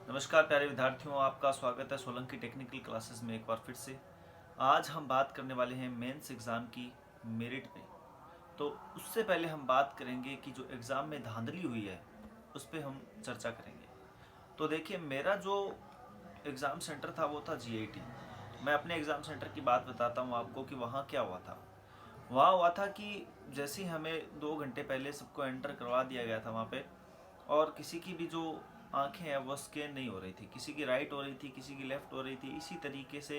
नमस्कार प्यारे विद्यार्थियों, आपका स्वागत है सोलंकी टेक्निकल क्लासेस में एक बार फिर से। आज हम बात करने वाले हैं मेंस एग्ज़ाम की मेरिट पे। तो उससे पहले हम बात करेंगे कि जो एग्ज़ाम में धांधली हुई है उस पर हम चर्चा करेंगे। तो देखिए, मेरा जो एग्ज़ाम सेंटर था वो था जीआईटी। मैं अपने एग्ज़ाम सेंटर की बात बताता हूँ आपको कि वहाँ क्या हुआ था। वहाँ हुआ था कि जैसे ही हमें 2 घंटे पहले सबको एंटर करवा दिया गया था वहाँ पे, और किसी की भी जो आंखें हैं वो स्कैन नहीं हो रही थी, किसी की राइट हो रही थी, किसी की लेफ्ट हो रही थी। इसी तरीके से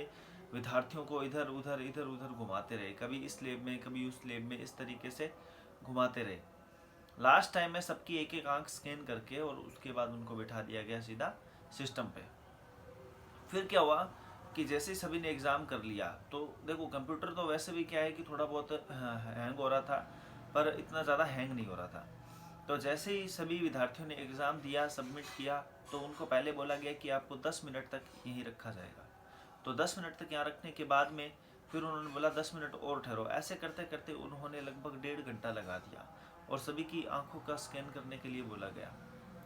विद्यार्थियों को इधर उधर घुमाते रहे, कभी इस लेब में कभी उस लेब में, इस तरीके से घुमाते रहे। लास्ट टाइम में सबकी एक एक आंख स्कैन करके और उसके बाद उनको बिठा दिया गया सीधा सिस्टम पे। फिर क्या हुआ कि जैसे ही सभी ने एग्ज़ाम कर लिया, तो देखो कंप्यूटर तो वैसे भी क्या है कि थोड़ा बहुत हैंग हो रहा था, पर इतना ज़्यादा हैंग नहीं हो रहा था। तो जैसे ही सभी विद्यार्थियों ने एग्ज़ाम दिया, सबमिट किया, तो उनको पहले बोला गया कि आपको 10 मिनट तक यहीं रखा जाएगा। तो 10 मिनट तक यहाँ रखने के बाद में फिर उन्होंने बोला 10 मिनट और ठहरो। ऐसे करते करते उन्होंने लगभग 1.5 घंटा लगा दिया और सभी की आंखों का स्कैन करने के लिए बोला गया।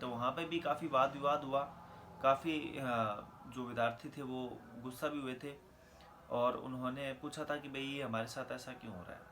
तो वहाँ पे भी काफ़ी वाद विवाद हुआ। काफ़ी जो विद्यार्थी थे वो गुस्सा भी हुए थे और उन्होंने पूछा था कि भाई ये हमारे साथ ऐसा क्यों हो रहा है।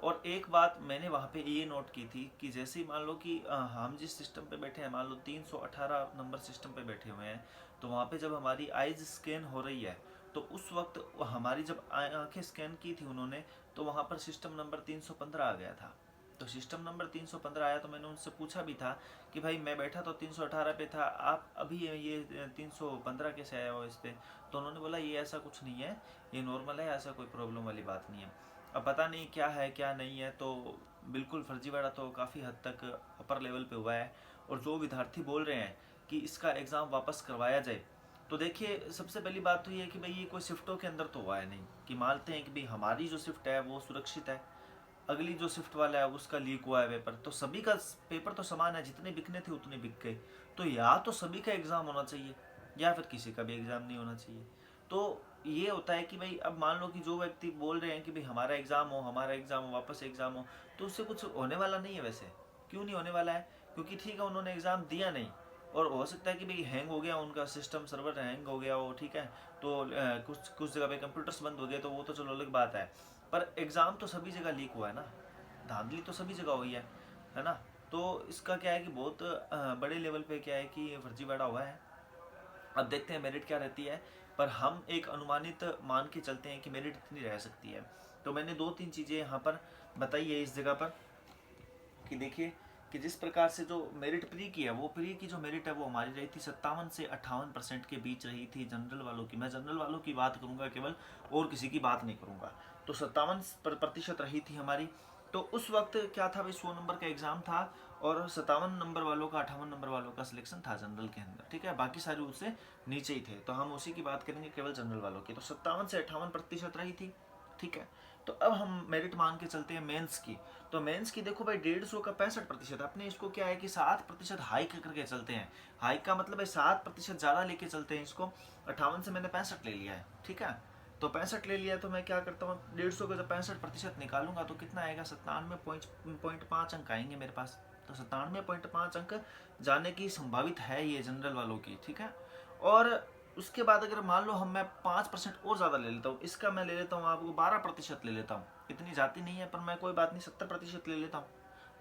और एक बात मैंने वहाँ पे ये नोट की थी कि जैसे ही मान लो कि हम जिस सिस्टम पे बैठे हैं, मान लो 318 नंबर सिस्टम पे बैठे हुए हैं, तो वहाँ पे जब हमारी आइज स्कैन हो रही है, तो उस वक्त हमारी जब आंखें स्कैन की थी उन्होंने, तो वहाँ पर सिस्टम नंबर 315 आ गया था। तो सिस्टम नंबर 315 आया, तो मैंने उनसे पूछा भी था कि भाई मैं बैठा तो 318 पे था, आप अभी ये 315 कैसे आया हो इस पे। तो उन्होंने बोला ये ऐसा कुछ नहीं है, ये नॉर्मल है, ऐसा कोई प्रॉब्लम वाली बात नहीं है। अब पता नहीं क्या है क्या नहीं है, तो बिल्कुल फर्जीवाड़ा तो काफ़ी हद तक अपर लेवल पे हुआ है। और जो विद्यार्थी बोल रहे हैं कि इसका एग्ज़ाम वापस करवाया जाए, तो देखिए सबसे पहली बात तो ये है कि भाई ये कोई शिफ्टों के अंदर तो हुआ है नहीं कि मानते हैं कि भाई हमारी जो शिफ्ट है वो सुरक्षित है, अगली जो शिफ्ट वाला है उसका लीक हुआ है पेपर, तो सभी का पेपर तो समान है, जितने बिकने थे उतने बिक गए। तो या तो सभी का एग्ज़ाम होना चाहिए या फिर किसी का भी एग्ज़ाम नहीं होना चाहिए। तो ये होता है कि भाई अब मान लो कि जो व्यक्ति बोल रहे हैं कि भाई हमारा एग्ज़ाम हो, हमारा एग्ज़ाम हो, वापस एग्ज़ाम हो, तो उससे कुछ होने वाला नहीं है। वैसे क्यों नहीं होने वाला है? क्योंकि ठीक है उन्होंने एग्ज़ाम दिया नहीं, और हो सकता है कि भाई हैंग हो गया उनका सिस्टम, सर्वर हैंग हो गया वो, ठीक है। तो कुछ कुछ जगह पे कंप्यूटर्स बंद हो गए, तो वो तो चलो अलग बात है। पर एग्ज़ाम तो सभी जगह लीक हुआ है ना, धांधली तो सभी जगह हुई है ना। तो इसका क्या है कि बहुत बड़े लेवल पे क्या है कि फर्जीवाड़ा हुआ है। अब देखते हैं मेरिट क्या रहती है, पर हम एक अनुमानित मान के चलते हैं कि मेरिट इतनी रह सकती है। तो मैंने 2-3 चीज़ें यहाँ पर बताई है इस जगह पर कि देखिए कि जिस प्रकार से जो मेरिट प्री की है, वो प्री की जो मेरिट है वो हमारी रही थी 57 से 58% के बीच रही थी जनरल वालों की। मैं जनरल वालों की बात करूंगा केवल, और किसी की बात नहीं करूंगा। तो 57% रही थी हमारी। तो उस वक्त क्या था भाई, 100 नंबर का एग्जाम था और 57 नंबर वालों का, 58 नंबर वालों का सिलेक्शन था जनरल के अंदर, ठीक है। बाकी सारे उससे नीचे ही थे, तो हम उसी की बात करेंगे केवल जनरल वालों की। तो 57 से 58% रही थी, ठीक है। तो अब हम मेरिट मान के चलते हैं मेंस की। तो मेंस की देखो भाई 150 का 65%, अपने इसको क्या है कि 7% हाइक करके चलते हैं। हाइक का मतलब है 7% ज़्यादा लेके चलते हैं इसको। 58 से मैंने 65 ले लिया है, ठीक है। तो 65 ले लिया, तो मैं क्या करता हूँ, 150 का जब 65% निकालूंगा तो कितना आएगा, 97.5 अंक आएंगे मेरे पास। तो 97.5 अंक जाने की संभावित है ये जनरल वालों की, ठीक है। और उसके बाद अगर मान लो हम मैं 5% और ज़्यादा ले लेता हूँ, इसका मैं ले लेता हूँ आपको 12% ले लेता हूँ। इतनी जाती नहीं है पर मैं कोई बात नहीं, 70% ले लेता हूँ,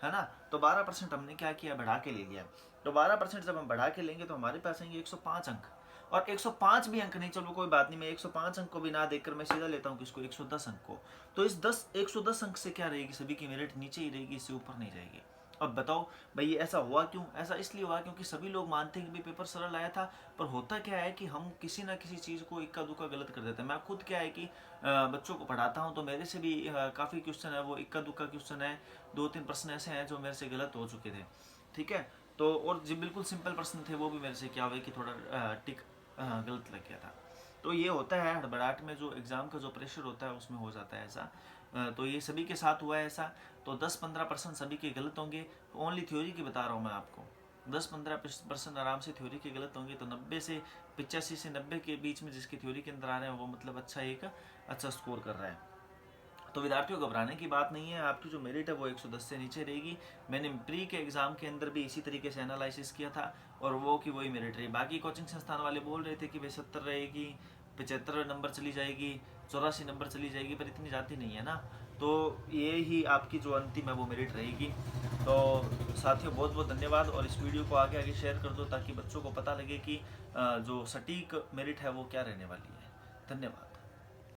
है ना। तो 12% हमने क्या किया, बढ़ा के ले लिया। तो 12% जब हम बढ़ा के लेंगे तो हमारे पास आएंगे 105 अंक। और 105 भी अंक नहीं, चलो कोई बात नहीं, मैं 105 अंक को भी ना देखकर मैं सीधा लेता हूँ किसको, 110 अंक को। तो इस 110 अंक से क्या रहेगी, सभी की मेरिट नीचे ही रहेगी, इससे ऊपर नहीं जाएगी। अब बताओ भाई ये ऐसा हुआ क्यों? ऐसा इसलिए हुआ क्योंकि सभी लोग मानते हैं कि भाई पेपर सरल आया था, पर होता क्या है कि हम किसी ना किसी चीज़ को इक्का दुक्का गलत कर देते हैं। मैं खुद क्या है कि बच्चों को पढ़ाता हूँ, तो मेरे से भी काफ़ी क्वेश्चन है वो इक्का दुक्का क्वेश्चन है। 2-3 प्रश्न ऐसे हैं जो मेरे से गलत हो चुके थे, ठीक है। तो और जो बिल्कुल सिंपल प्रश्न थे वो भी मेरे से क्या हुआ कि थोड़ा टिक गलत लग गया था। तो ये होता है हड़बड़ाहट में, जो एग्ज़ाम का जो प्रेशर होता है उसमें हो जाता है ऐसा। तो ये सभी के साथ हुआ है ऐसा। तो 10-15% सभी के गलत होंगे। ओनली थ्योरी की बता रहा हूँ मैं आपको। 10-15% आराम से थ्योरी के गलत होंगे। तो 90 से 85 से 90 के बीच में जिसके थ्योरी के अंदर आ रहे हैं वो मतलब अच्छा एक अच्छा स्कोर कर रहा है। तो विद्यार्थियों घबराने की बात नहीं है, आपकी जो मेरिट है वो 110 से नीचे रहेगी। मैंने प्री के एग्ज़ाम के अंदर भी इसी तरीके से एनालिसिस किया था और वो की वही मेरिट रही। बाकी कोचिंग संस्थान वाले बोल रहे थे कि भाई 70 रहेगी, 75 नंबर चली जाएगी, 84 नंबर चली जाएगी, पर इतनी जाती नहीं है ना। तो ये ही आपकी जो अंतिम है वो मेरिट रहेगी। तो साथियों बहुत बहुत धन्यवाद, और इस वीडियो को आगे आगे शेयर कर दो ताकि बच्चों को पता लगे कि जो सटीक मेरिट है वो क्या रहने वाली है। धन्यवाद।